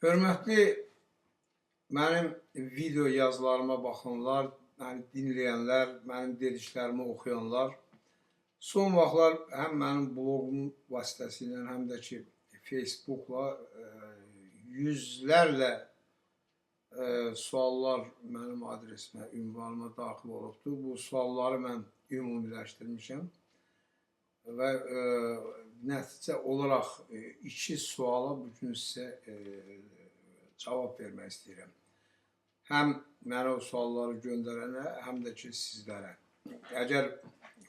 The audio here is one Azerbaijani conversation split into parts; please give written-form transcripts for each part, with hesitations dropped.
Hörmətli mənim video yazılarıma baxanlar, məni dinləyənlər, mənim dediklərimi oxuyanlar, son vaxtlar həm mənim bloqum vasitəsilə, həm də ki, Facebookla yüzlərlə suallar mənim adresimə, ünvanıma daxil olubdur. Bu sualları mən ümumiləşdirmişəm və nəticə olaraq iki suala bugün sizə cavab vermək istəyirəm. Həm mənə o sualları göndərənə, həm də ki, sizlərə. Əgər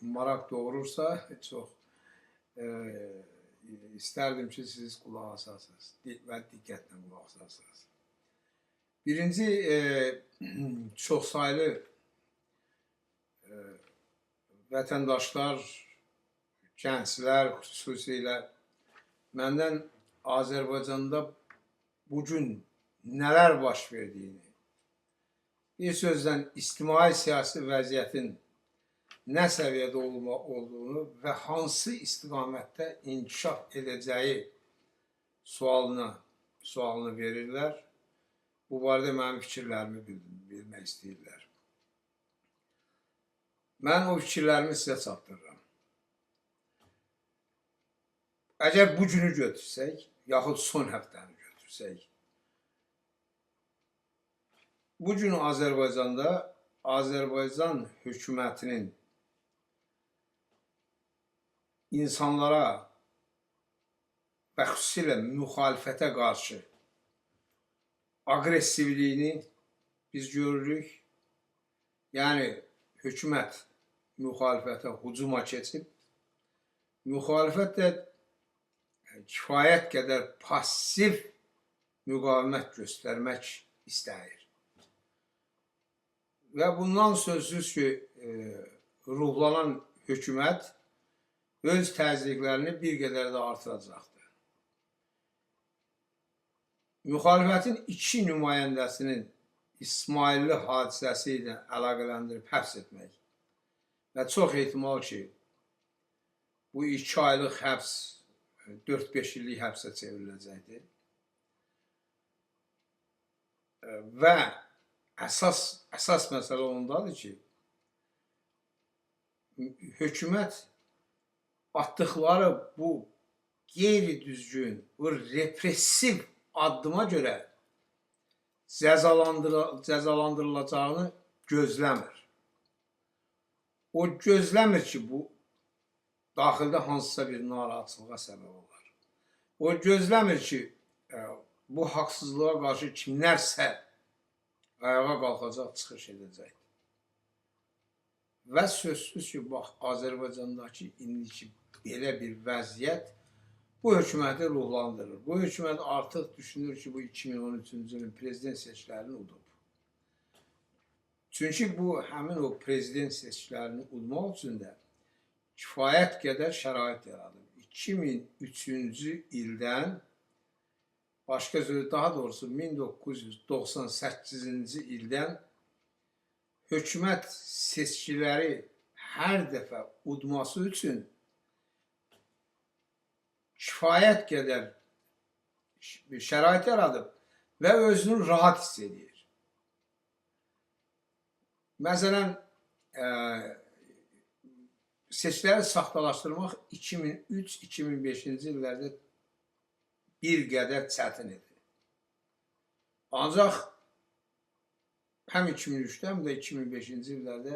maraq doğurursa, çox istərdim ki, siz qulaq asasınız və diqqətlə qulaq asasınız. Birinci, çoxsaylı vətəndaşlar, gənclər xüsusilə məndən Azərbaycanda bugün nələr baş verdiyini, bir sözlə ictimai-siyasi vəziyyətin nə səviyyədə olduğunu və hansı istiqamətdə inkişaf edəcəyi sualını verirlər. Bu barədə mənim fikirlərimi bilmək istəyirlər. Mən o fikirlərimi sizə çatdırıram. Əgər bu günü götürsək, yaxud son həftəni götürsək, bugün Azərbaycanda Azərbaycan hökumətinin insanlara və xüsusilə müxalifətə qarşı aqressivliyini biz görürük. Yəni, hökumət müxalifətə hücuma keçib, müxalifət də kifayət qədər pasiv müqavimət göstərmək istəyir. Və bundan sözsüz ki, ruhlanan hökumət öz təzyiqlərini bir qədər də artıracaqdır. Müxalifətin iki nümayəndəsinin İsmailli hadisəsi ilə əlaqələndirib həbs etmək və çox ehtimal ki, bu 2 aylıq həbs 4-5 illik həbsə çevriləcəkdir. Və əsas məsələ ondadır ki, hökumət atdıqları bu qeyri-düzgün, bu repressiv addıma görə cəzalandırılacağını gözləmir. O gözləmir ki, bu daxildə hansısa bir narahatçılığa səbəb olar. O gözləmir ki, bu haqsızlığa qarşı kimlərsə ayağa qalxacaq, çıxış edəcək. Və sözsüz ki, bax, Azərbaycandakı indiki belə bir vəziyyət bu hökuməti ruhlandırır. Bu hökumət artıq düşünür ki, bu 2013-cü ilin prezident seçkilərini udub. Çünki bu, həmin o prezident seçkilərini udmaq üçün də kifayət qədər şərait yaradıb. 2003-cü ildən, başqa sözü, daha doğrusu 1998-ci ildən hökumət seçkiləri hər dəfə udması üçün kifayət qədər şərait yaradıb və özünü rahat hiss edir. Məsələn, seçkiləri saxtalaşdırmaq 2003-2005-ci illərdə bir qədər çətin idi. Ancaq həm 2003-də, həm də 2005-ci illərdə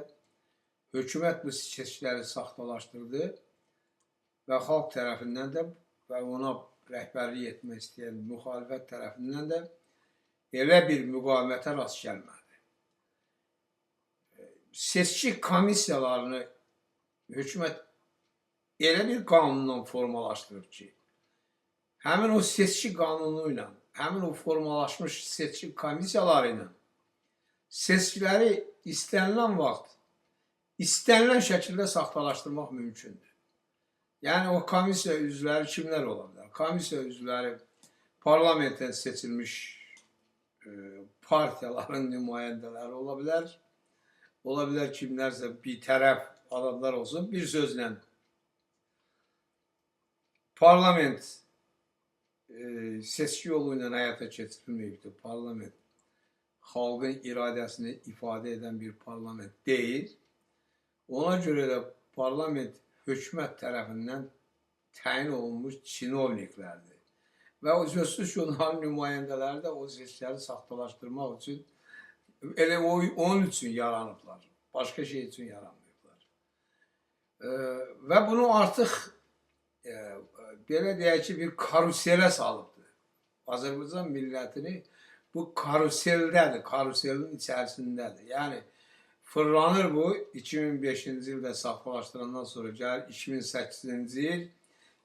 hökumət bu seçkiləri saxtalaşdırdı və xalq tərəfindən də və ona rəhbərlik etmək istəyən müxalifət tərəfindən də elə bir müqavimətə rast gəlmədi. Seçki komissiyalarını hökumət elə bir qanunla formalaşdırıb ki, həmin o seçki qanunu ilə, həmin o formalaşmış seçki komissiyaları ilə seçkiləri istənilən vaxt, istənilən şəkildə saxtalaşdırmaq mümkündür. Yəni, o komissiya üzvləri kimlər ola bilər? Komissiya üzvləri parlamentdən seçilmiş partiyaların nümayəndələri ola bilər. Ola bilər kimlərsə bir tərəf adamlar olsun. Bir sözlə, parlament seçki yolu ilə həyata keçirilməyibdir. Parlament xalqın iradəsini ifadə edən bir parlament deyil. Ona görə də parlament hökumət tərəfindən təyin olunmuş çinovniklərdir. Və o sözsüz ki, onların nümayəndələri də o seçkiləri saxtalaşdırmaq üçün, elə onun üçün yaranıblar. Başqa şey üçün yaranmayıblar. Və bunu artıq belə deyək ki, bir karuselə salıbdır. Azərbaycan millətini bu karuseldədir, karuselin içərisindədir. Yəni, fırlanır bu, 2005-ci ildə saxtalaşdırandan sonra gəlir 2008-ci il,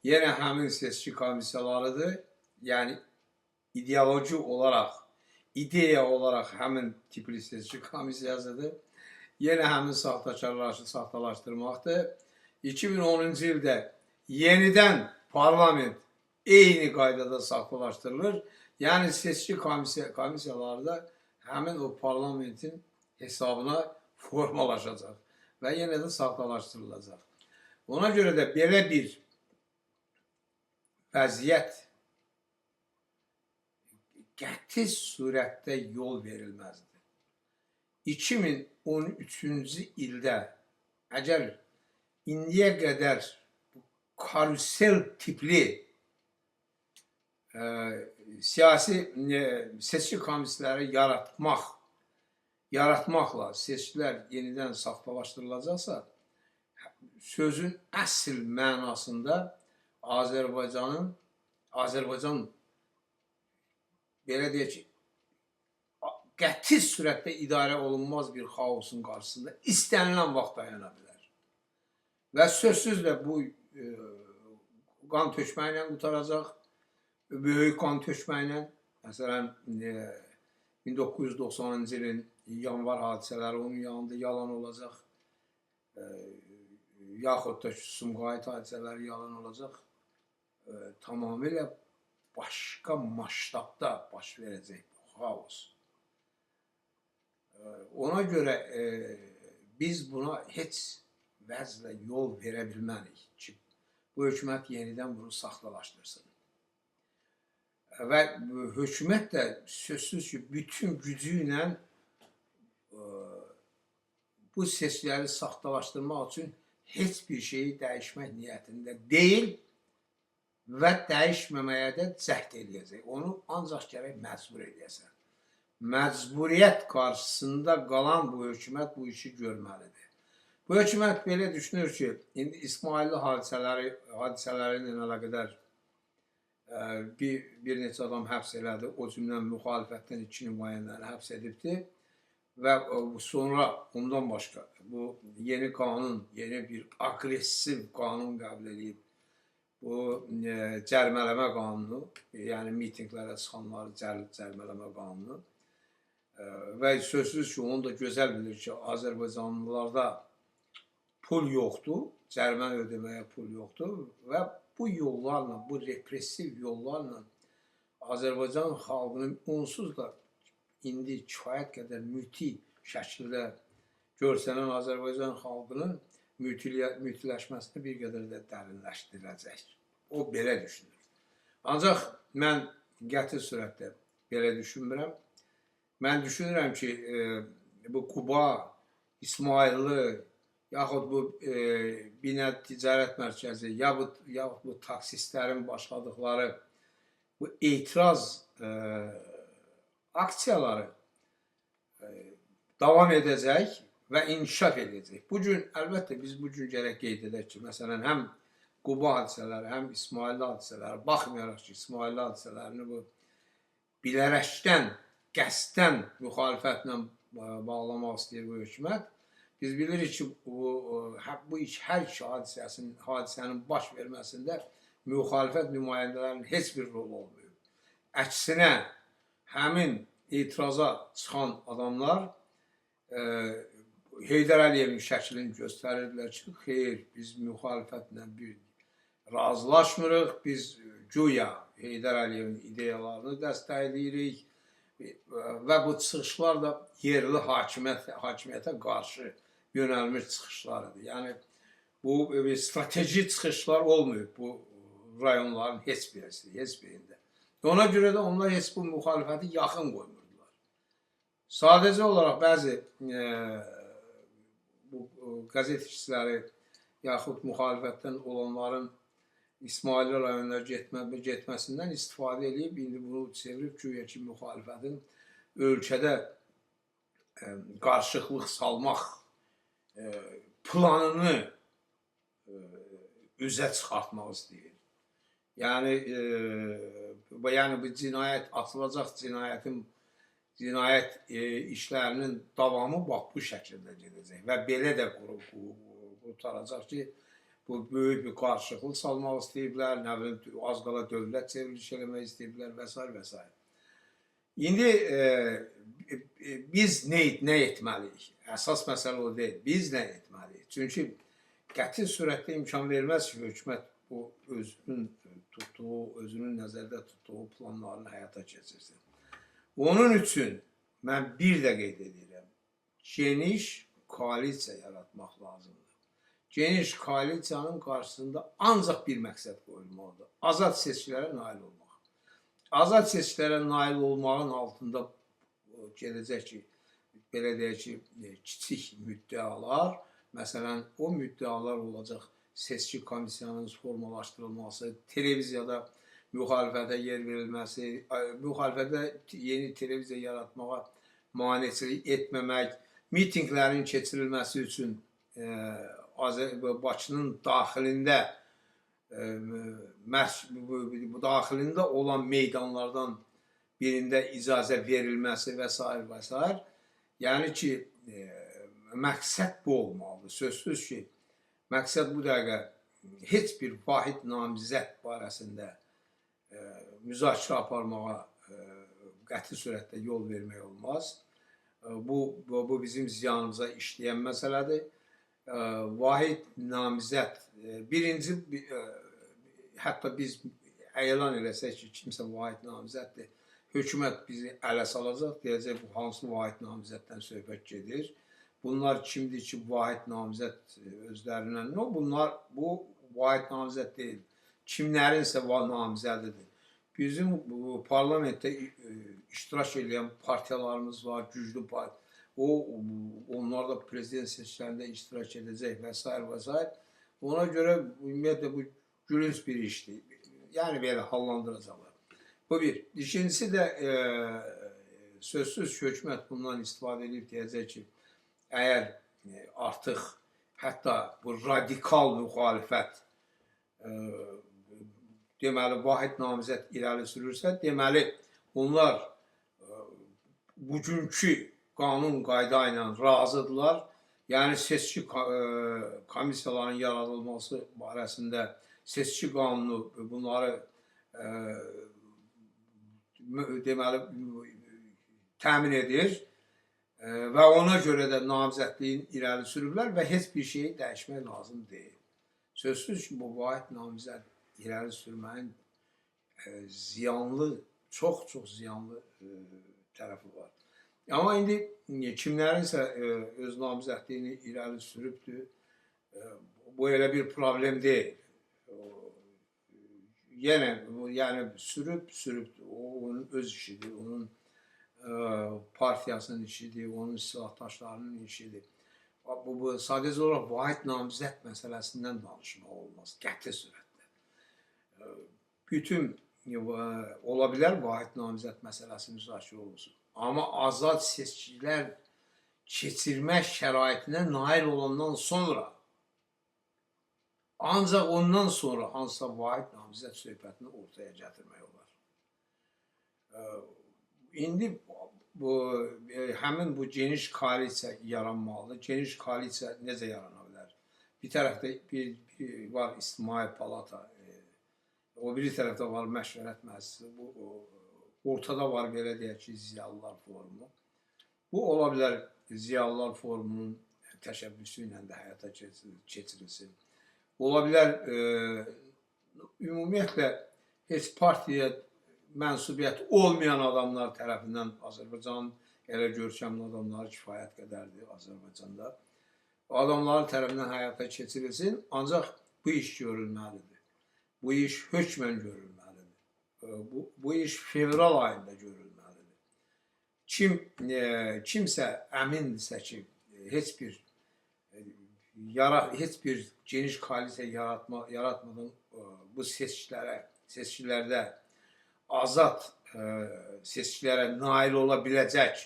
yenə həmin seçki komissiyalarıdır. Yəni, ideoloji olaraq, ideya olaraq həmin tipli seçki komissiyasıdır. Yenə həmin saxtalaşdırmaqdır. 2010-cu ildə yenidən parlament eyni qaydada saxtalaşdırılır. Yəni, seçki komissiyaları da həmin o parlamentin hesabına formalaşacaq və yenə də saxtalaşdırılacaq. Ona görə də belə bir vəziyyət qəti surətdə yol verilməzdir. 2013-cü ildə əgər indiyə qədər karusel tipli siyasi seçki komissiyaları yaratmaqla seçkilər yenidən saxtalaşdırılacaqsa, sözün əsl mənasında Azərbaycan belə deyək ki, qəti sürətdə idarə olunmaz bir xaosun qarşısında istənilən vaxt dayana bilər. Və sözsüz də bu qan tökmə ilə qutaracaq, böyük qan tökmə ilə, məsələn, 1990-cı ilin yanvar hadisələri onun yanında yalan olacaq, yaxud da Sumqayıt hadisələri yalan olacaq, tamamilə başqa maştabda baş verəcək bu xaos. Ona görə biz buna heç vəzlə yol verə bilmərik ki, bu hökumət yenidən bunu saxtalaşdırsın. Və hökumət də sözsüz ki, bütün gücü ilə bu seçkiləri saxtalaşdırmaq üçün heç bir şeyi dəyişmək niyyətində deyil və dəyişməməyə də cəhd edəcək. Onu ancaq gərək məcbur edəsən. Məcburiyyət qarşısında qalan bu hökumət bu işi görməlidir. Bu hökumət belə düşünür ki, indi İsmailli hadisələri ilə əlaqədar bir neçə adam həbs elədi, o cümlədən müxalifətdən 2 nümayəndəni həbs edibdir və sonra ondan başqa bu yeni qanun, yeni bir aqressiv qanun qəbul edib, bu cərmələmə qanunu, yəni mitinqlərə çıxanları cərmələmə qanunu və sözsüz ki, onu da gözəl bilir ki, Azərbaycanlılarda pul yoxdur, cərmə ödəməyə pul yoxdur və bu yollarla, bu repressiv yollarla Azərbaycan xalqının onsuz da indi kifayət qədər müti şəkildə görsənən Azərbaycan xalqının mütiləşməsini bir qədər də dərinləşdirəcək. O belə düşünür. Ancaq mən qəti surətdə belə düşünmürəm. Mən düşünürəm ki, bu Quba, İsmailli, yaxud bu Binət Ticarət Mərkəzi, yaxud bu taksistlərin başladıqları bu etiraz aksiyaları davam edəcək və inkişaf edəcək. Bugün, əlbəttə, biz bugün gərək qeyd edək ki, məsələn, həm Quba hadisələri, həm İsmailli hadisələri, baxmayaraq ki, İsmailli hadisələrini bu bilərəkdən, qəsdən müxalifətlə bağlamaq istəyir bu hökumət. Biz bilirik ki, bu hər iki hadisənin baş verməsində müxalifət nümayəndələrinin heç bir rolu olmuyor. Əksinə, həmin etiraza çıxan adamlar Heydər Əliyevin şəklini göstərirdilər ki, xeyr, biz müxalifətlə razılaşmırıq, biz güya Heydər Əliyevin ideyalarını dəstəkləyirik və bu çıxışlar da yerli hakimiyyətə qarşı yönəlmiş çıxışlarıdır. Yəni, bu strateji çıxışlar olmuyor bu rayonların heç birində. Ona görə də onlar heç bu müxalifəti yaxın qoymurdular. Sadəcə olaraq bəzi bu qəzet işçiləri yaxud müxalifətdən olanların İsmaili rayonuna getməsindən istifadə edib, indi bunu çevirib güya ki, müxalifətin ölkədə qarışıqlıq salmaq planını üzə çıxartmaq istəyir. Yəni bu cinayət atılacaq cinayət işlərinin davamı bax bu şəkildə gedəcək və belə də qurtaracaq ki, bu böyük bir qarışıqlıq salmaq istəyiblər, nə bilim, az qala dövlət çevriliş eləmək istəyiblər və s. və s. İndi biz nə etməliyik? Əsas məsələ o deyil. Biz nə etməliyik? Çünki qəti surətdə imkan verməz ki, hökumət bu özünün nəzərdə tutduğu planlarını həyata keçirsin. Onun üçün mən bir də qeyd edirəm, geniş koalisiya yaratmaq lazımdır. Geniş koalisiyanın qarşısında ancaq bir məqsəd qoyulmalıdır. Azad seçkilərə nail olmaq. Azad seçkilərə nail olmağın altında gedəcək ki, belə deyək ki, kiçik müddəalar, məsələn, o müddəalar olacaq seçki komissiyanın formalaşdırılması, televiziyada müxalifətə yer verilməsi, müxalifətə yeni televiziya yaratmağa maneçilik etməmək, mitinglərin keçirilməsi üçün Bakının daxilində olan meydanlardan birində icazə verilməsi və s. və s. Yəni ki, məqsəd bu olmalıdır. Sözsüz ki, məqsəd bu dəqiqə heç bir vahid namizəd barəsində müzakirə aparmağa qəti surətdə yol vermək olmaz. Bu bizim ziyanımıza işləyən məsələdir. Vahid namizəd, birinci, hətta biz elan eləsək ki, kimsə vahid namizəddir, hökumət bizi ələ salacaq, deyəcək bu hansı vahid namizəddən söhbət gedir. Bunlar kimdir ki, vahid namizəd özlərindən? Bu vahid namizəd deyil. Kimlərinsə namizədidir. Bizim parlamentdə iştirak edən partiyalarımız var, güclü partiyalar. Onlar da prezident seçkilərində iştirak edəcək və s. və s. Ona görə ümumiyyətlə bu gülünc bir işdir. Yəni belə hallandıracaqlar. Bu bir. İkincisi də sözsüz hökumət bundan istifadə edib deyəcək ki, əgər artıq hətta bu radikal müxalifət deməli vahid namizəd irəli sürürsə, deməli onlar bugünkü qanun qayda ilə razıdırlar. Yəni seçki komissiyalarının yaradılması barəsində seçki qanunu bunları deməli təmin edir və ona görə də namizədliyin irəli sürüblər və heç bir şeyi dəyişmək lazım deyil. Sözsüz ki, bu vahid namizəd irəli sürməyin ziyanlı, çox ziyanlı tərəfi var. Amma indi kimlərinsə öz namizədliyini irəli sürübdür, bu elə bir problem deyil. Yenə, yəni sürübdür, o onun öz işidir, onun partiyasının işidir, onun silahdaşlarının işidir. Bu sadəcə olaraq vahid namizəd məsələsindən danışmaq olmaz, qəti surətdə. Bütün ola bilər vahid namizəd məsələsi müzakirə olunsun. Amma azad seçkilər keçirmək şəraitinə nail olandan sonra, ancaq ondan sonra hansısa vahid namizəd söhbətini ortaya gətirmək olar. İndi həmin bu geniş koalisiya yaranmalıdır. Geniş koalisiya necə yarana bilər? Bir tərəfdə var İctimai Palata, o biri tərəfdə var Məşvərət Məclisi, ortada var belə deyək ki, Ziyalılar Forumu. Bu ola bilər Ziyalılar Forumunun təşəbbüsü ilə də həyata keçirilsin. Ola bilər ümumiyyətlə heç partiyaya mənsubiyyət olmayan adamlar tərəfindən Azərbaycanın elə görkəmli adamları kifayət qədərdir Azərbaycanda. Adamların tərəfindən həyata keçirilsin, ancaq bu iş görülməlidir. Bu iş hökmən görülməlidir. bu iş fevral ayında görülməlidir. Kimsə əmindirsə ki, heç bir geniş koalisiya yaratmadan bu seçkilərdə azad seçkilərə nail ola biləcək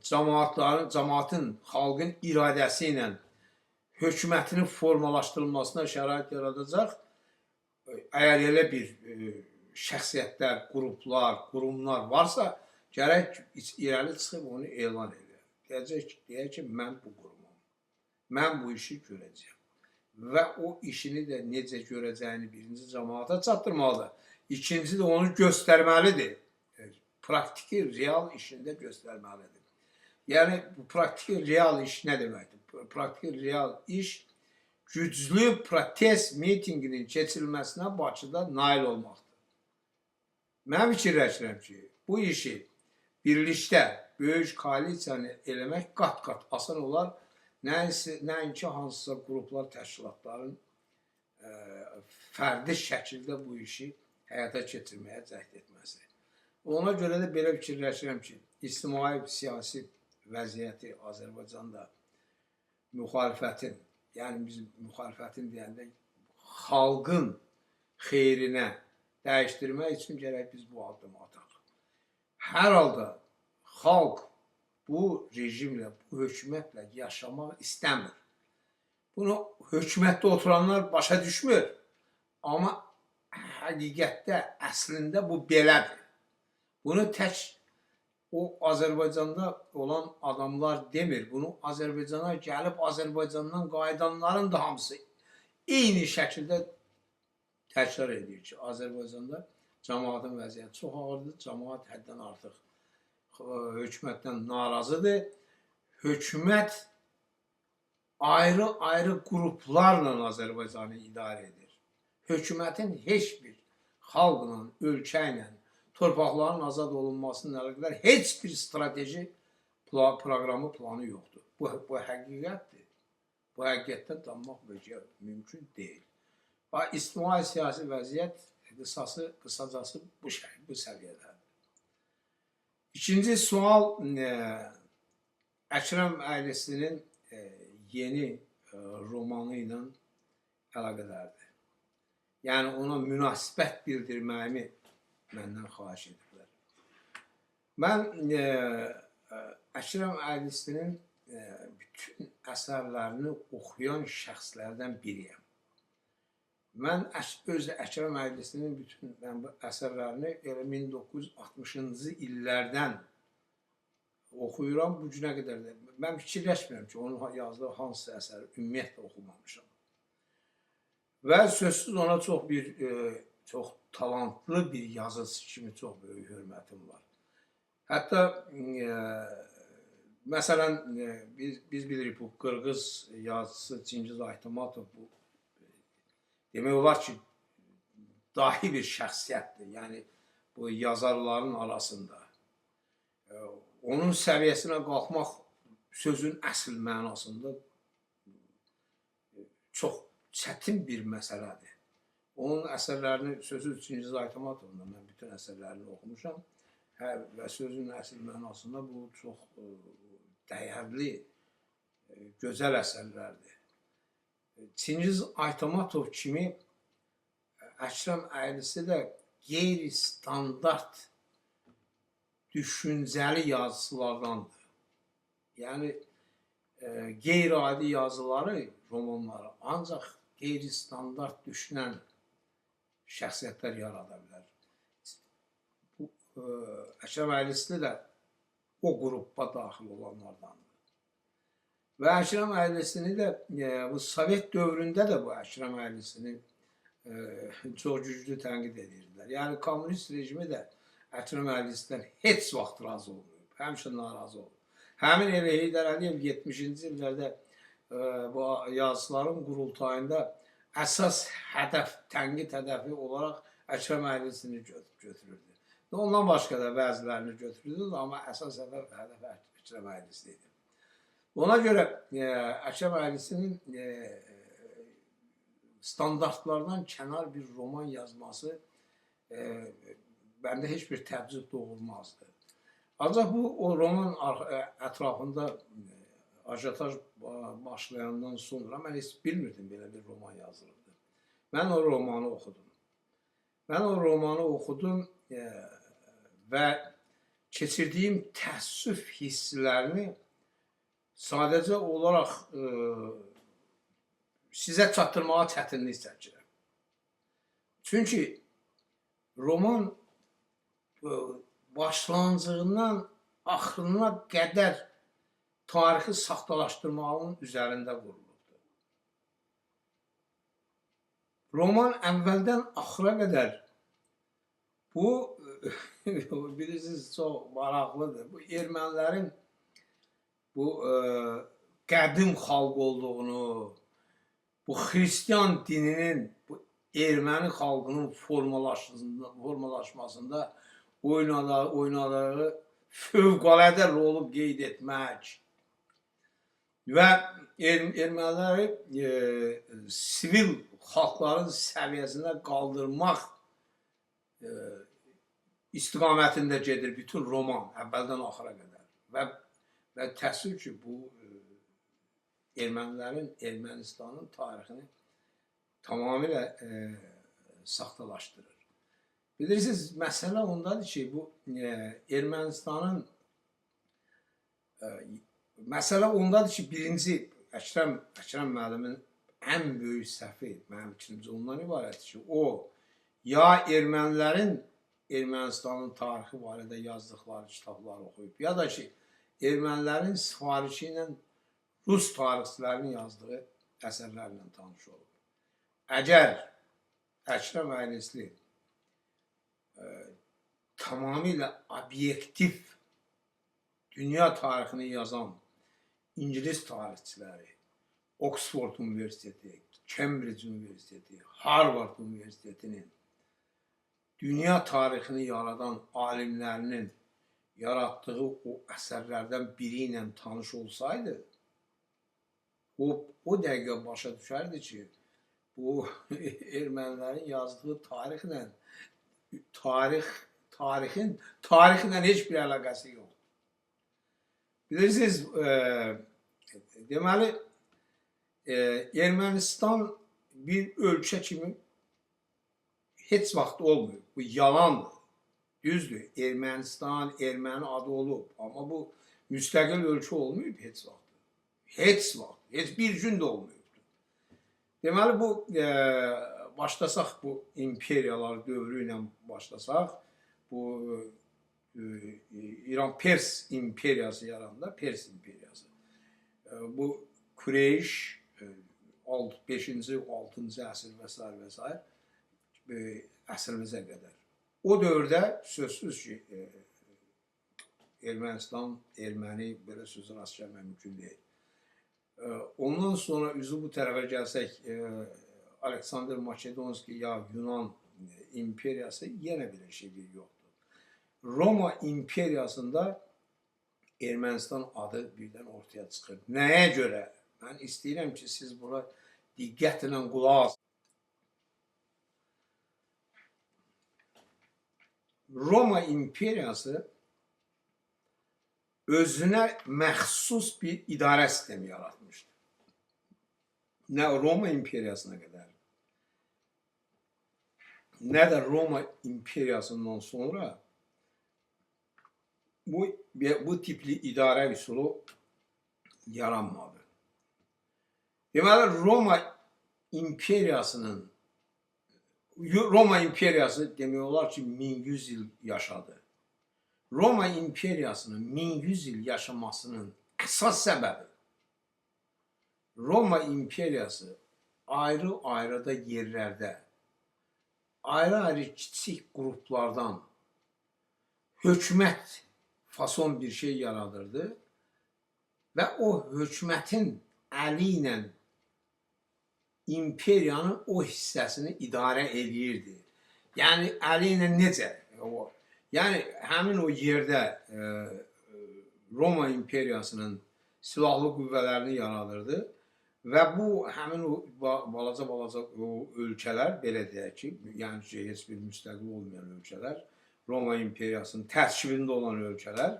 cəmaatın, xalqın iradəsi ilə hökumətinin formalaşdırılmasına şərait yaradacaq. Əgər elə bir şəxsiyyətlər, qruplar, qurumlar varsa, gərək irəli çıxıb onu elan edir. Deyək ki, mən bu qurumum, mən bu işi görəcəyim. Və o işini də necə görəcəyini birinci cəmaata çatdırmalıdır. İkinci də onu göstərməlidir. Praktiki, real işində göstərməlidir. Yəni, bu praktiki, real iş nə deməkdir? Praktiki, real iş güclü protest mitinginin keçirilməsinə Bakıda nail olmaqdır. Mən fikirləşirəm ki, bu işi birlikdə böyük koalisiyanı eləmək qat-qat asan olar. Nəinki hansısa qruplar, təşkilatların fərdi şəkildə bu işi həyata keçirməyə cəhd etməsi. Ona görə də belə fikirləşirəm ki, ictimai siyasi vəziyyəti Azərbaycanda müxalifətin, yəni biz müxalifətin deyəndə xalqın xeyrinə dəyişdirmək üçün gərək biz bu addımı ataq. Hər halda xalq bu rejimlə, bu hökumətlə yaşamaq istəmir. Bunu hökumətdə oturanlar başa düşmür. Amma həqiqətdə, əslində bu belədir. Bunu tək o Azərbaycanda olan adamlar demir. Bunu Azərbaycana gəlib Azərbaycandan qayıdanların da hamısı eyni şəkildə təkrar edir ki, Azərbaycanda cəmaatın vəziyyəti çox ağırdır, cəmaat həddən artıq hökumətdən narazıdır. Hökumət ayrı-ayrı qruplarla Azərbaycanı idarə edir. Hökumətin heç bir xalqla, ölkə ilə, torpaqların azad olunmasının əlaqədar heç bir strateji proqramı, planı yoxdur. Bu həqiqətdir. Bu həqiqətdən danmaq mümkün deyil. İctimai siyasi vəziyyət qısacası bu səviyyədədir. İkinci sual Əkrəm ailəsinin yeni romanı ilə əlaqədardır. Yəni ona münasibət bildirməyimi məndən xahiş edirlər. Mən Əkrəm ailəsinin bütün əsərlərini oxuyan şəxslərdən biriyəm. Mən öz Əkrəm ailəsinin bütün əsərlərini 1960-cı illərdən oxuyuram bu günə qədər də. Mən fikirləşmirəm ki, onun yazdığı hansı əsəri ümumiyyətlə oxumamışam. Və sözsüz ona çox talantlı bir yazıcı kimi çox böyük hörmətim var. Hətta məsələn biz bilirik bu Qırğız yazıcısı Çingiz Aytmatov bu demək olar ki dahi bir şəxsiyyətdir. Yəni bu yazarların arasında. Onun səviyyəsinə qalxmaq sözün əsl mənasında çox çətin bir məsələdir. Onun əsərlərini, sözü Çingiz Aytmatovla mən bütün əsərlərini oxumuşam və sözün əsl mənasında bu çox dəyərli, gözəl əsərlərdir. Çingiz Aytmatov kimi Əkrəm ailesi də qeyri-standart düşüncəli yazılardandır. Yəni, qeyri-adi yazıları, romanları ancaq qeyri-standart düşünən şəxsiyyətlər yarada bilər. Əkrəm ailesi də o qrupa daxil olanlardandır. Və Əkrəm ailesini də, bu Sovet dövründə də bu Əkrəm ailesini çox güclü tənqid edirdilər. Yəni, kommunist rejimi də Əkrəm ailesindən heç vaxt razı olmuyor, həmişə narazı olur. Həmin elə Heydər Əliyev 70-ci illərdə bu yazıların qurultayında əsas hədəf, tənqid hədəfi olaraq Əkrəm ailesini götürürdü. Ondan başqa da bəzilərini götürürdü, amma əsas hədəf Əkrəm ailesi idi. Ona görə Əkrəm ailesinin standartlardan kənar bir roman yazması bəndə heç bir təəccüb doğurmazdı. Ancaq bu o roman ətrafında ajataj başlayandan sonra mən heç bilmirdim belə bir roman yazılırdı. Mən o romanı oxudum. Və keçirdiyim təəssüf hisslərini sadəcə olaraq sizə çatdırmağa çətinlik çəkirəm. Çünki roman başlanğıcından axırına qədər tarixi saxtalaşdırmağın üzərində qurulubdur. Roman əvvəldən axıra qədər bu, bilirsiniz, çox maraqlıdır. Bu ermənilərin bu qədim xalq olduğunu, bu xristiyan dininin bu erməni xalqının formalaşmasında oynadığı fövqəladə rolu qeyd etmək və erməniləri sivil xalqların səviyyəsində qaldırmaq istiqamətində gedir bütün roman əvvəldən axıra qədər. Və təəssüf ki, bu Ermənistanın tarixini tamamilə saxtalaşdırır. Bilirsiniz, məsələ ondadır ki, bu birinci Əkrəm müəllimin ən böyük səhvi mənim fikrimcə ondan ibarətdir ki, o ya ermənilərin Ermənistanın tarixi barədə yazdıqları kitabları oxuyub, ya da ki, ermənilərin sifarişi ilə Rus tarixçilərinin yazdığı əsərlərlə tanış olub. Əgər Əkrəm Əynisli tamamilə obyektiv dünya tarixini yazan İngilis tarixçiləri, Oxford Universiteti, Cambridge Universiteti, Harvard Universitetinin dünya tarixini yaradan alimlərinin yaratdığı o əsərlərdən biri ilə tanış olsaydı, o dəqiqə başa düşərdi ki, bu ermənilərin yazdığı tarixlə heç bir əlaqəsi yoxdur. Bilirsiniz, deməli, Ermənistan bir ölkə kimi heç vaxt olmuyor. Bu yalandır. Düzdür, Ermənistan, erməni adı olub. Amma bu müstəqil ölkə olmayıb heç vaxt. Heç vaxt. Heç bir gün də olmayıbdır. Deməli, bu başlasaq, bu imperiyalar dövrü ilə başlasaq, bu İran-Pers imperiyası yarandı, Pers imperiyası. Bu Kureyş 5-ci, 6-cı əsr və s. əsrimizə qədər. O dövrdə sözsüz ki, Ermənistan, erməni belə sözü rast gəlmək mümkün deyil. Ondan sonra üzü bu tərəfə gəlsək, Aleksandr Makedonski ya Yunan imperiyası yenə belə şeydir yoxdur. Roma imperiyasında Ermənistan adı birdən ortaya çıxır. Nəyə görə? Mən istəyirəm ki, siz buna diqqətlə qulaq asın. Roma imperiyası özünə məxsus bir idarə sistemi yaratmışdı. Nə Roma imperiyasına qədər, nə də Roma imperiyasından sonra bu tipli idarə üsulu yaranmadı. Deməli, Roma imperiyası demək olar ki, 1100 il yaşadı. Roma imperiyasının 1100 il yaşamasının əsas səbəbi Roma imperiyası ayrı-ayrıda yerlərdə, ayrı-ayrı kiçik qruplardan hökumət fason bir şey yaradırdı və o hökumətin əli ilə imperiyanın o hissəsini idarə edirdi. Yəni, əli ilə necə? Yəni, həmin o yerdə Roma imperiyasının silahlı qüvvələrini yaradırdı və bu həmin o balaca o ölkələr, belə deyək ki, yəni ki, heç bir müstəqil olmayan ölkələr, Roma imperiyasının tərkibində olan ölkələr,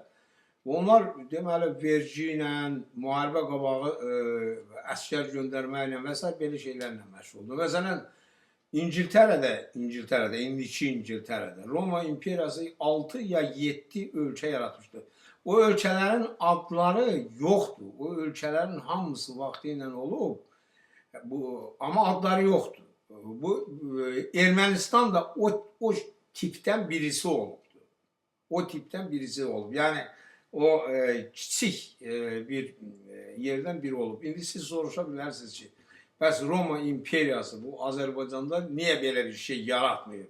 onlar deməli vergi ilə, müharibə qabağı əsgər göndərməklə və s. belə şeylərlə məşğuldur. Məsələn, İngiltərədə, indiki İngiltərədə Roma imperiyası 6 ya 7 ölkə yaratmışdı. O ölkələrin adları yoxdur. O ölkələrin hamısı vaxtı ilə olub, amma adları yoxdur. Bu Ermənistan da o tipdən birisi olubdur. O tipdən birisi olub. Yəni o kiçik bir yerdən biri olub. İndi siz soruşa bilərsiniz ki, bəs Roma imperiyası bu Azərbaycanda niyə belə bir şey yaratmayıb?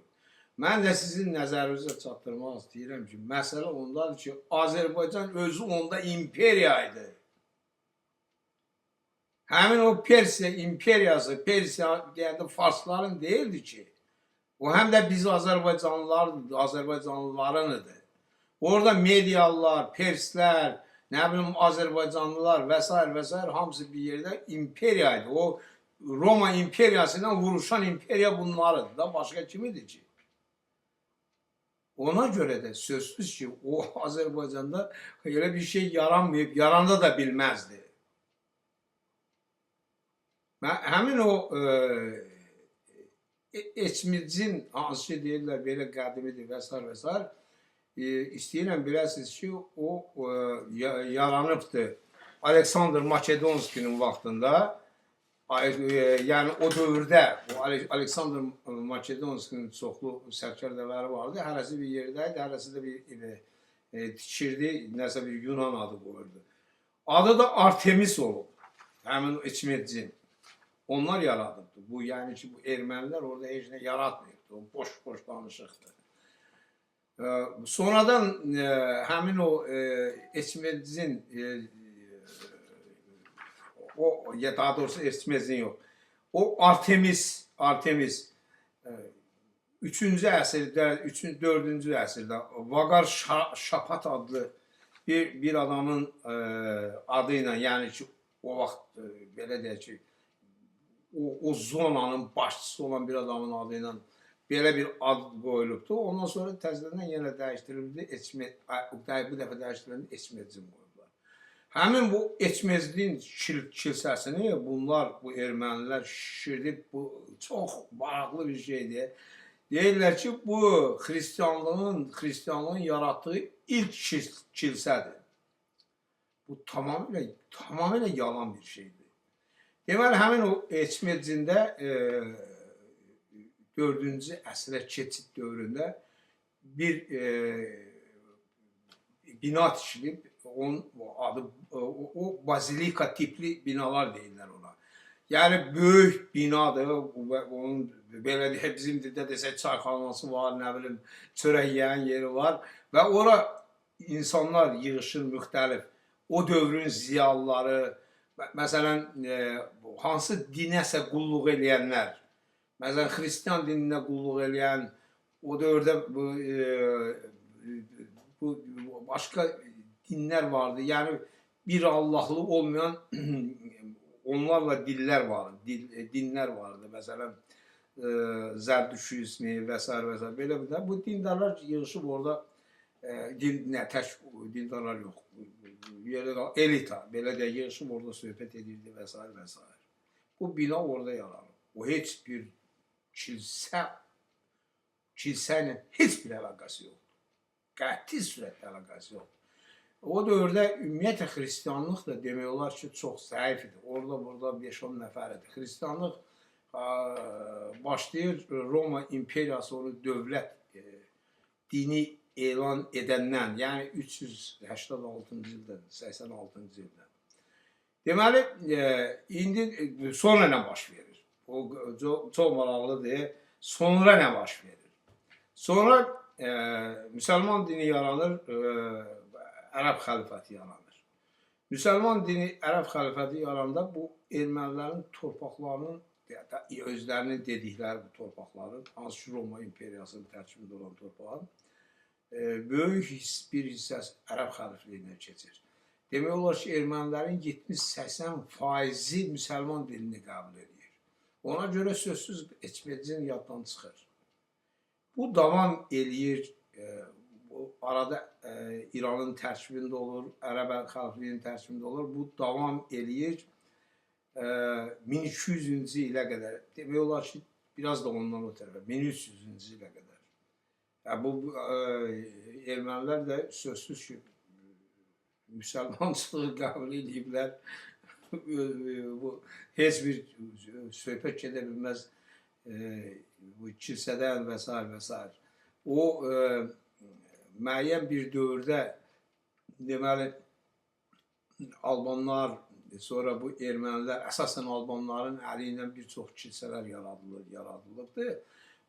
Mən də sizin nəzərinizə çatdırmaq istəyirəm ki, məsələ ondadır ki, Azərbaycan özü onda imperiya idi. Həmin o Persiya imperiyası, Persiya deyəndə farsların deyildi ki, o həm də biz Azərbaycanlıların idi. Orada mediyalılar, perslər, nə bilim Azərbaycanlılar və s. hamısı bir yerdə imperiya idi. O Roma imperiyası ilə vuruşan imperiya bunlarıdır da, başqa kimidir ki? Ona görə də sözsüz ki, o Azərbaycanda elə bir şey yaranmayıb, yaranda da bilməzdi. Həmin o Eçmicin, hansı ki deyirlər, belə qədimidir və s. İstəyirəm biləsiniz ki, o yaranıbdır Aleksandr Makedonskinin vaxtında. Yəni o dövrdə Aleksandr Makedonskinin çoxlu sərkərdələri vardı. Hərəsi bir yerdəydi, hərəsi də bir tikirdi, nəsə bir Yunan adı qoyurdu. Adı da Artemis olub, həmin Eçmicin. Onlar yaradıbdı. Bu, yəni ki, bu ermənilər orada heç nə yaratmıyorddu. O boş danışıqdır. Sonradan həmin o Eçmicin, daha doğrusu Eçmicin yox, o Artemis 3-cü əsrdə, 4-cü əsrdə Vaqar Şapat adlı bir adamın adı ilə, yəni ki, o vaxt belə deyək ki, o zonanın başçısı olan bir adamın adı ilə belə bir ad qoyulubdur. Ondan sonra təzədən yenə dəyişdirildi, bu dəfə dəyişdirildi, Eçmicin qoyublar. Həmin bu Eçmicin kilsəsini bunlar, bu ermənilər şişirdib, bu çox maraqlı bir şeydir. Deyirlər ki, bu xristianlığın yaratdığı ilk kilsədir. Bu tamamilə yalan bir şeydir. Deməli, həmin o Eçmicində 4-cü əsrə keçid dövründə bir bina tikilib, onun adı, o bazilika tipli binalar deyirlər ona. Yəni, böyük binadır, onun belə deyək, bizim dildə desək, çayxanası var, nə bilim, çörək yeyən yeri var və ora insanlar yığışır müxtəlif. O dövrün ziyalıları, məsələn, hansı dinəsə qulluq eləyənlər, məsələn, xristian dininə qulluq eləyən, o dövrdə başqa dinlər vardı, yəni bir Allahlı olmayan onlarla dinlər vardı, məsələn, Zərdüştizmi və s. belə. Bu dindarlar yığışıb orada, tək dindarlar yox, elita, belə də yığışıb orada söhbət edirdi və s. Bu bina orada yaranır. O heç bir kilsə ilə heç bir əlaqəsi yoxdur. Qəti sürətlə əlaqəsi yoxdur. O dövrdə ümumiyyətlə xristianlıq da demək olar ki, çox zəif idi. Orada 5-10 nəfər idi. Xristianlıq başlayır, Roma imperiyası onu dövlət dini elan edəndən, yəni 386-cı ildə, 86-cı ildə. Deməli, indi sonra nə baş verir? O çox maraqlıdır. Sonra nə baş verir? Sonra müsəlman dini yaranır, Ərəb xəlifəti yaranır. Müsəlman dini Ərəb xəlifəti yarananda bu ermənilərin torpaqlarının, özlərinin dedikləri bu torpaqların, hansı ki Roma imperiyasının tərkibində olan torpağın böyük bir hissəsi Ərəb xəlifliyinə keçir. demək olar ki, ermənilərin 70-80% müsəlman dilini qəbul edir. Ona görə sözsüz Etmedizin yaddan çıxır. Bu davam eləyir. Bu arada İranın tərkibində olur, Ərəb xalqlığının tərkibində olur. Bu davam eləyir 1200-cü ilə qədər. Demək olar ki, biraz da ondan o tərəfə, 1300-cü ilə qədər. Bu ermənilər də sözsüz ki, müsəlmançılığı qəbul ediblər. Bu heç bir söhbət gedə bilməz bu kilsədən və s. və s. O müəyyən bir dövrdə deməli Albanlar, sonra bu ermənilər, əsasən Albanların əli ilə bir çox kilsələr yaradılıbdır.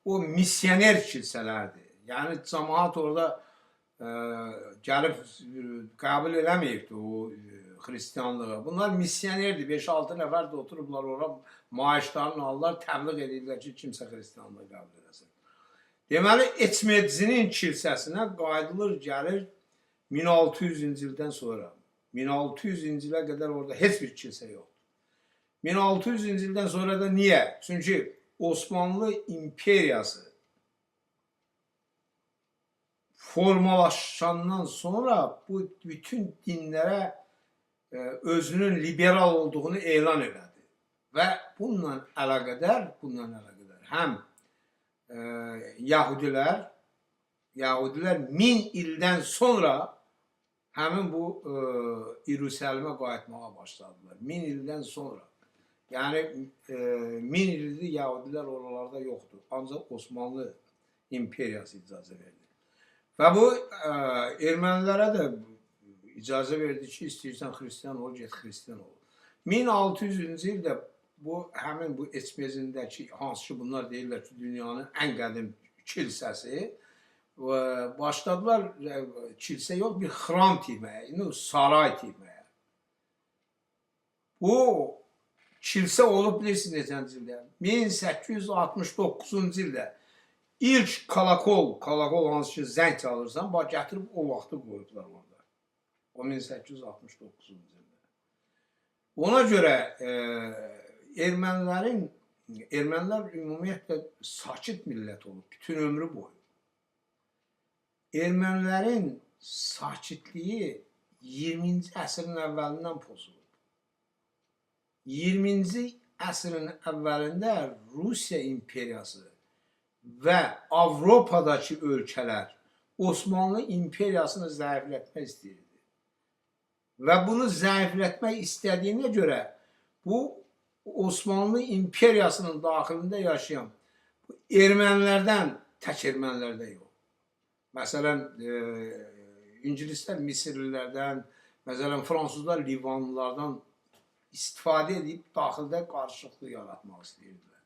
O missioner kilsələrdir. Yəni cəmaət orada gəlib qəbul eləməyibdir o xristianlığı. Bunlar missionerdir. 5-6 nəfər də oturublar orada, maaşlarını alırlar, təbliğ edirlər ki, kimsə xristianlığı qəbul eləsin. Deməli, Etmedzinin kilsəsinə qayıdılır, gəlir 1600-cü ildən sonra. 1600-cü ilə qədər orada heç bir kilsə yoxdur. 1600-cü ildən sonra da niyə? Çünki Osmanlı imperiyası formalaşandan sonra bu bütün dinlərə özünün liberal olduğunu elan elədi. Və bununla əlaqədar həm Yahudilər 1000 ildən sonra həmin bu İrusəlimə qayıtmağa başladılar. 1000 ildən sonra. Yəni 1000 ildir Yahudilər oralarda yoxdur. Ancaq Osmanlı imperiyası icazə verdi. Və bu ermənilərə də icazə verdi ki, istəyirsən xristiyan ol, get xristiyan ol. 1600-cü ildə həmin bu Etmezindəki, hansı ki bunlar deyirlər ki, dünyanın ən qədim kilsəsi, başladılar kilsə yox, bir xram tikməyə, saray tikməyə. Bu kilsə olub, bilirsiniz neçənci ildə? 1869-cu ildə ilk kolakol hansı ki zəng çalırsan, gətirib o vaxtı qoyublar orada. O 1869-cu ildə. Ona görə ermənilər ümumiyyətlə sakit millət olub, bütün ömrü boyu. Ermənilərin sakitliyi 20-ci əsrin əvvəlindən pozulub. 20-ci əsrin əvvəlində Rusiya imperiyası və Avropadakı ölkələr Osmanlı imperiyasını zəiflətmək istəyirdi. Və bunu zəiflətmək istədiyinə görə bu Osmanlı imperiyasının daxilində yaşayan ermənilərdən, tək ermənilərdə yox. Məsələn, İngilislər Misirlilərdən, məsələn, Fransızlar Livanlılardan istifadə edib daxildə qarışıqlıq yaratmaq istəyirdilər.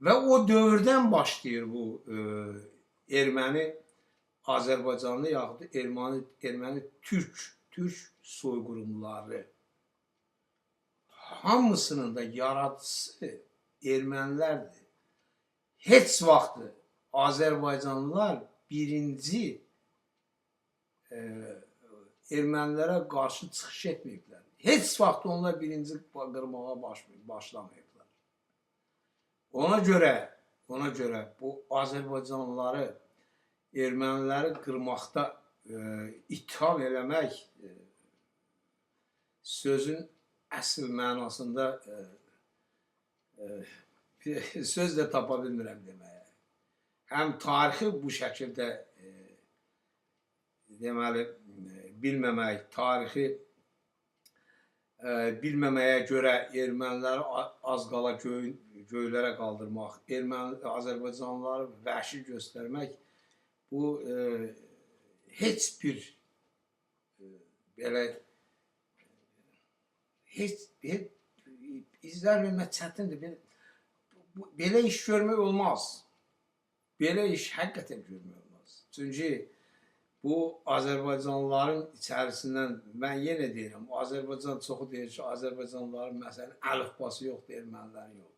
Və o dövrdən başlayır bu erməni Azərbaycanlı yaxud erməni türk soyqurumları. Hamısının da yaradıcısı ermənilərdir. Heç vaxtı Azərbaycanlılar birinci ermənilərə qarşı çıxış etməyiblər. Heç vaxt onlar birinci qırmağa başlamayıblar. Ona görə bu Azərbaycanlıları erməniləri qırmaqda itham eləmək sözün əsl mənasında söz də tapa bilmirəm deməyə. Həm tarixi bu şəkildə deməli bilməmək, tarixi bilməməyə görə erməniləri az qala göylərə qaldırmaq, Azərbaycanlıları vəhşi göstərmək, bu heç bir belə izlər vermək çətindir. Belə iş görmək olmaz. Belə iş həqiqətən görmək olmaz. Çünki bu Azərbaycanlıların içərisindən, mən yenə deyirəm, Azərbaycan çoxu deyir ki, Azərbaycanlıların məsələn əlifbası yoxdur, ermənilərin yoxdur.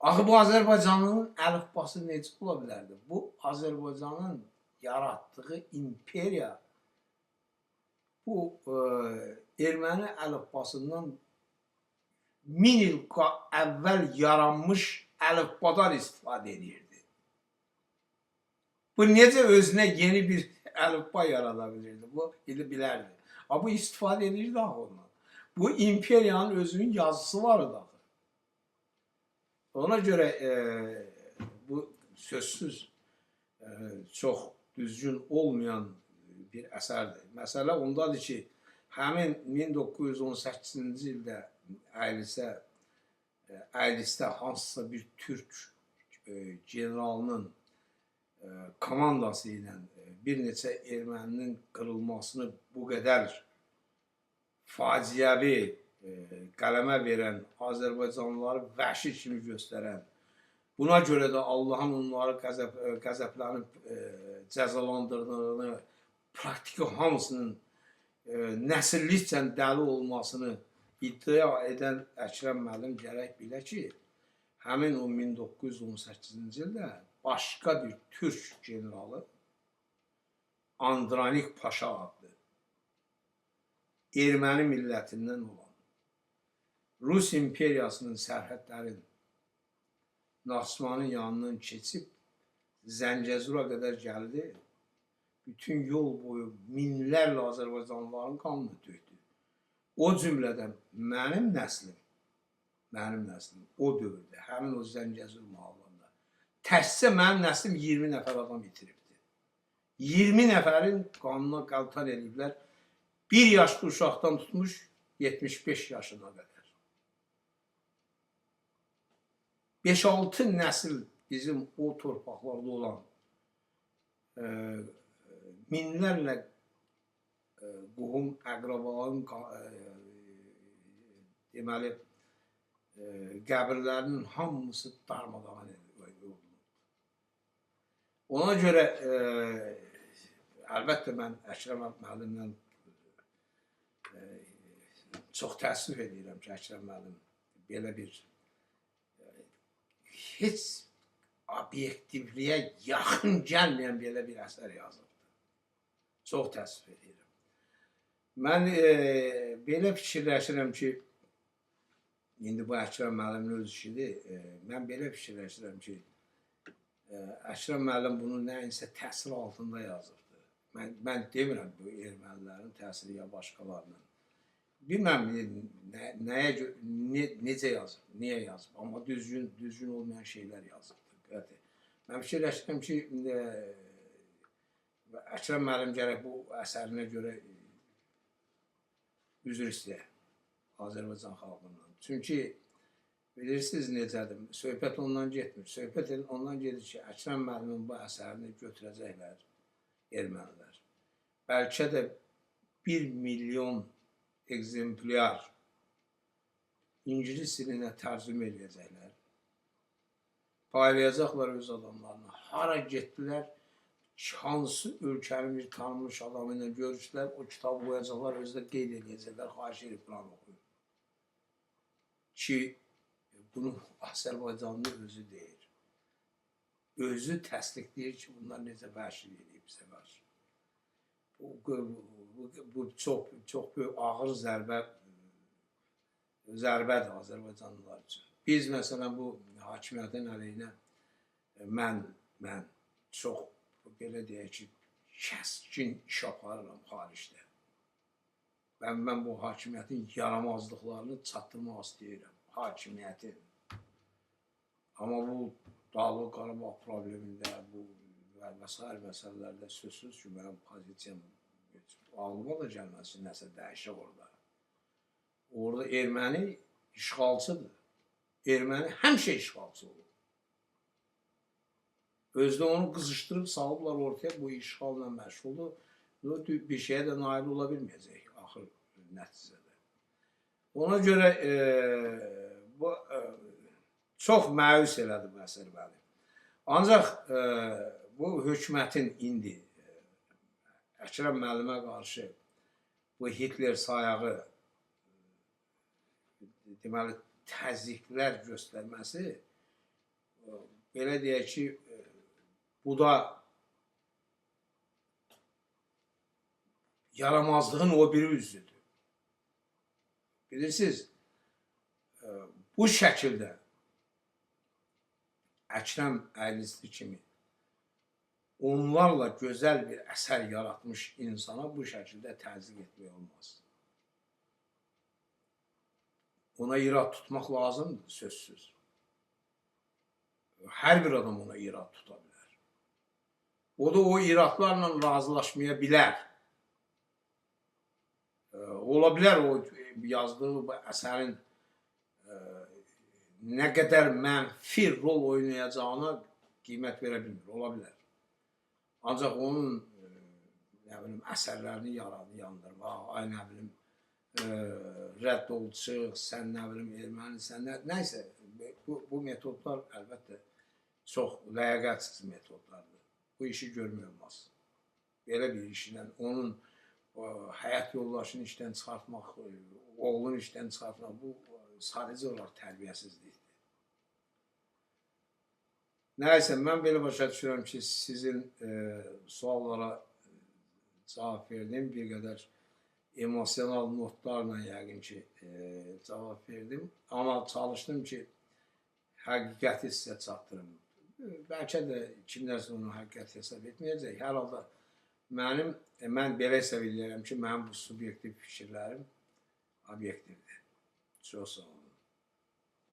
Axı bu Azərbaycanlının əlifbası necə ola bilərdi? Bu Azərbaycanın yaratdığı imperiya bu erməni əlifbasından 1000 il əvvəl yaranmış əlifbadan istifadə edirdi. Bu necə özünə yeni bir əlifba yarada bilirdi? Bu bilərdi. Amma bu istifadə edirdi axı ondan. Bu imperiyanın özünün yazısı var idi axı. Ona görə bu sözsüz çox düzgün olmayan bir əsərdir. Məsələ ondadır ki, həmin 1918-ci ildə Əylisdə hansısa bir türk generalının komandası ilə bir neçə erməninin qırılmasını bu qədər faciəvi qələmə verən, Azərbaycanlıları vəhşi kimi göstərən, buna görə də Allahın onları qəzəblənib cəzalandırdığını, praktiki hamısının nəsillikcə dəli olmasını iddia edən Əkrəm müəllim gərək bilə ki, həmin o 1918-ci ildə başqa bir türk generalı Andranik Paşa adlı erməni millətindən olan Rus imperiyasının sərhədlərin Naxçıvanın yanından keçib Zəngəzura qədər gəldi. Bütün yol boyu minlərlə Azərbaycanlıların qanını tökdü. O cümlədən mənim nəslim o dövrdə, həmin o Zəngəzur mahallında təkcə mənim nəslim 20 nəfər adam itiribdi. 20 nəfərin qanına qaltan ediblər. 1 yaşlı uşaqdan tutmuş 75 yaşına qədər. 5-6 nəsil bizim o torpaqlarda olan minlərlə qohum, əqrabaların deməli qəbirlərinin hamısı darmadağın edildi. Ona görə əlbəttə mən Əkrəm müəllimlə çox təəssüf edirəm ki, Əkrəm müəllim belə bir heç obyektivliyə yaxın gəlməyən belə bir əsər yazıb. Çox təəssüf edirəm. Mən belə fikirləşirəm ki, indi bu Əkrəm müəllimin öz işidir, mən belə fikirləşirəm ki, Əkrəm müəllim bunu nəyinsə təsir altında yazırdı. Mən demirəm bu ermənilərin təsiri ya başqalarının. Bilməm necə yazıb, niyə yazıb, amma düzgün olmayan şeylər yazıbdır. Mən fikirləşirəm ki, Əkrəm müəllim gərək bu əsərinə görə üzr istəyək Azərbaycan xalqından. Çünki bilirsiniz necədir, söhbət ondan getmir. Söhbət ondan gedir ki, Əkrəm müəllimin bu əsərini götürəcəklər ermənilər. Bəlkə də 1 milyon ekzemplyar ingilis dilinə tərcümə edəcəklər. Paylayacaqlar öz adamlarına. Hara getdilər, hansı ölkənin bir tanınmış adamı ilə görüşdülər, o kitabı qoyacaqlar, özü də qeyd edəcəklər, xahiş edib plan oxuyun. Ki, bunu Azərbaycanlı özü deyir. Özü təsdiqləyir ki, bunlar necə vəhşi edib bizə qarşı. Bu çox böyük ağır zərbədir Azərbaycanlılar üçün. Biz məsələn bu hakimiyyətin əleyhinə mən çox belə deyək ki, kəskin iş aparıram xaricdə. Mən bu hakimiyyətin yaramazlıqlarını çatdırmaq istəyirəm, hakimiyyətin. Amma bu Dağlıq Qarabağ problemində, bu və s. məsələlərdə sözsüz ki, mənim pozisiyam ağlıma da gəlməz ki, nəsə dəyişək orada. Orada erməni işğalçıdır. Erməni həmişə işğalçı olur. Özdə onu qızışdırıb salıblar ortaya, bu işğalla məşğuldur. Bir şeyə də nail ola bilməyəcək axır nəticədə. Ona görə bu çox məyus elədi bu əsər məni. Ancaq bu hökumətin indi Əkrəm müəllimə qarşı bu Hitler sayağı deməli təzyiqlər göstərməsi belə deyək ki, bu da yaramazlığın o biri üzüdür. Bilirsiniz, bu şəkildə Əkrəm Əylisli kimi onlarla gözəl bir əsər yaratmış insana bu şəkildə təzyiq etmək olmaz. Ona irad tutmaq lazımdır, sözsüz. Hər bir adam ona irad tuta bilər. O da o iradlarla razılaşmaya bilər. Ola bilər o yazdığı əsərin nə qədər mənfi rol oynayacağına qiymət verə bilmir, ola bilər. Ancaq onun əsərlərini yandırmaq, ay nə bilim, rədd ol, çıx, sən nə bilim, ermənisən, nəysə, bu metodlar əlbəttə çox ləyaqətsiz metodlardır. Bu işi görmək olmaz. Belə bir işlə onun həyat yoldaşını işdən çıxartmaq, oğlunu işdən çıxartmaq, bu sadəcə olaraq tərbiyəsizlikdir. Nəysə, mən belə başa düşürəm ki, sizin suallara cavab verdim. Bir qədər emosional notlarla yəqin ki, cavab verdim. Amma çalışdım ki, həqiqəti sizə çatdırım. Bəlkə də kimlərsə onu həqiqət hesab etməyəcək. Hər halda mən belə hesab edirəm ki, mənim bu subyektiv fikirlərim obyektivdir. Çox sağ olun.